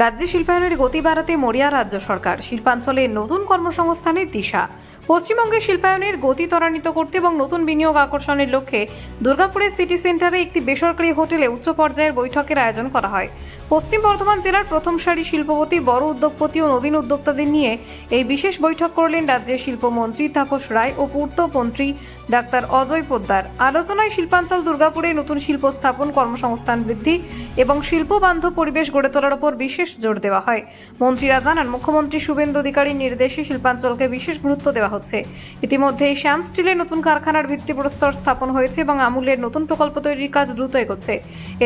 রাজ্যে শিল্পায়নের গতি বাড়াতে মরিয়া রাজ্য সরকার। শিল্পাঞ্চলে নতুন কর্মসংস্থানের দিশা। পশ্চিমবঙ্গে শিল্পায়নের গতি ত্বরান্বিত করতে এবং নতুন বিনিয়োগ আকর্ষণের লক্ষ্যে দুর্গাপুরের সিটি সেন্টারে একটি বেসরকারি হোটেলে উচ্চ পর্যায়ের বৈঠকের আয়োজন করা হয়। পশ্চিম বর্ধমান জেলার প্রথম সারি শিল্পপতি, বড় উদ্যোগপতি ও নবীন উদ্যোক্তাদের নিয়ে এই বিশেষ বৈঠক করলেন রাজ্যের শিল্পমন্ত্রী তাপস রায় ও পূর্তমন্ত্রী ডাক্তার অজয় পোদ্দার। আলোচনায় শিল্পাঞ্চল দুর্গাপুরে নতুন শিল্প স্থাপন, কর্মসংস্থান বৃদ্ধি এবং শিল্প বান্ধব পরিবেশ গড়ে তোলার উপর বিশেষ জোর দেওয়া হয়। মন্ত্রীরা জানান, মুখ্যমন্ত্রী শুভেন্দু অধিকারীর নির্দেশে শিল্পাঞ্চলকে বিশেষ গুরুত্ব দেওয়া হচ্ছে। ইতিমধ্যে শ্যাম স্টিলের নতুন কারখানার ভিত্তিপ্রস্তর স্থাপন হয়েছে এবং আমুলের নতুন প্রকল্প তৈরির কাজ দ্রুত এগোচ্ছে।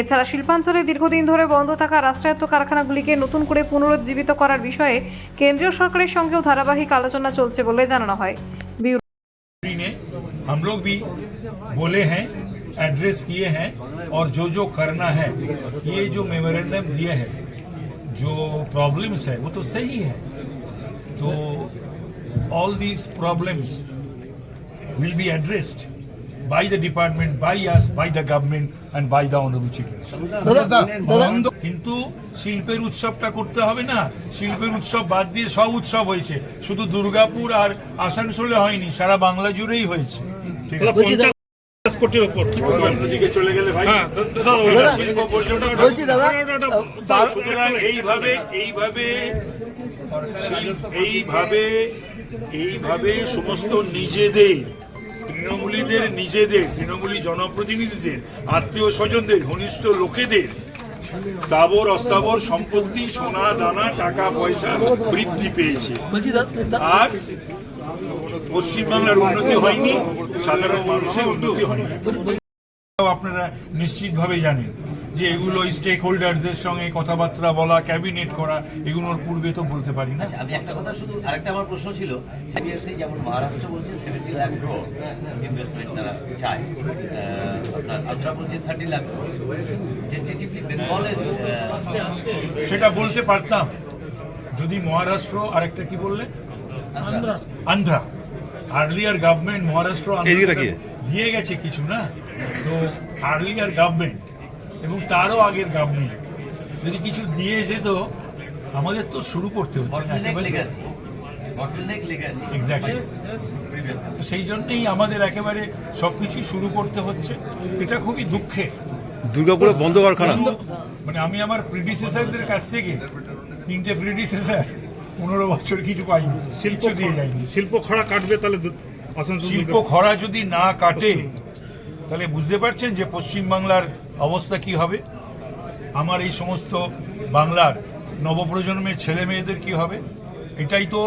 এছাড়া শিল্পাঞ্চলে দীর্ঘদিন ধরে বন্ধ থাকা রাষ্ট্রায়ত্ত কারখানাগুলিকে নতুন করে পুনরুজ্জীবিত করার বিষয়ে কেন্দ্রীয় সরকারের সঙ্গেও ধারাবাহিক আলোচনা চলছে বলে জানানো হয়। हम लोग भी बोले हैं, एड्रेस किए हैं और जो करना है, ये जो मेमोरेंडम दिए हैं, जो प्रॉब्लम्स है वो तो सही है। तो all these problems will be addressed by the department, by us, by the government and by the honorable chief minister. কিন্তু শিল্পের উৎসবটা করতে হবে না। শিল্পের উৎসব বাদ দিয়ে সব উৎসব হয়েছে, শুধু দুর্গাপুর আর আসানসোলে হয়নি, সারা বাংলা জুড়েই হয়েছে। ঠিক আছে, 50 কোটির উপর অন্যদিকে চলে গেলে ভাই শিল্প পর্যটন বলছি দাদা। সুতরাং এইভাবে সমস্ত নিজেদের তৃণমূলী জনপ্রতিনিধিদের, আত্মীয় স্বজনদের, ঘনিষ্ঠ লোকেদের স্থাবর অস্থাবর সম্পত্তি, সোনা দানা, টাকা পয়সা বৃদ্ধি পেয়েছে। আর পশ্চিমবাংলার উন্নতি হয়নি, সাধারণ মানুষের উন্নতি হয়নি। আপনারা নিশ্চিতভাবে জানেন যে এগুলো স্টেক হোল্ডারদের সঙ্গে কথাবার্তা বলা, ক্যাবিনেট করা, এগুলোর পূর্বে তো বলতে পারি না। আমি একটা কথা, শুধু আরেকটা আমার প্রশ্ন ছিল, যেমন মহারাষ্ট্র বলছে 70 লাখ ক্রোড় ইনভেস্টমেন্ট তারা চায়, আপনার আন্ধ্রা বলছে 30 লাখ ক্রোড়, টেন্টেটিভলি বেঙ্গলের সেটা বলতে পারতাম যদি মহারাষ্ট্র, আরেকটা কি বললে, আন্ধ্রা, আর্লিয়ার গভর্নমেন্ট মহারাষ্ট্র দিয়ে গেছে কিছু না, তো আর্লিয়ার গভর্নমেন্ট এবং তারও আগের গভর্নমেন্ট যদি কিছু দিয়ে যেত, আমাদের তো শুরু করতে হচ্ছে না। এক্স্যাক্টলি, সেই জন্যই আমাদের একেবারে সবকিছু শুরু করতে হচ্ছে। এটা খুবই দুঃখের। দুর্গাপুরে বন্ধ কারখানা, মানে আমি আমার প্রিডিসেসরদের কাছ থেকে 3টে প্রিডিসেসর 15 বছর কিছু পাইনি, শিল্প দিয়ে যায়নি। শিল্প খরা কাটবে, তাহলে শিল্প খরা যদি না কাটে তাহলে বুঝতে পারছেন যে পশ্চিমবাংলার অবস্থা কি হবে, আমার এই সমস্ত বাংলার নবপ্রজন্মের ছেলে মেয়েদের কি হবে। এটাই তো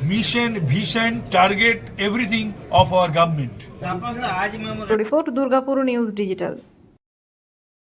mission, vision, target, everything of our government. Report Durgapur news digital.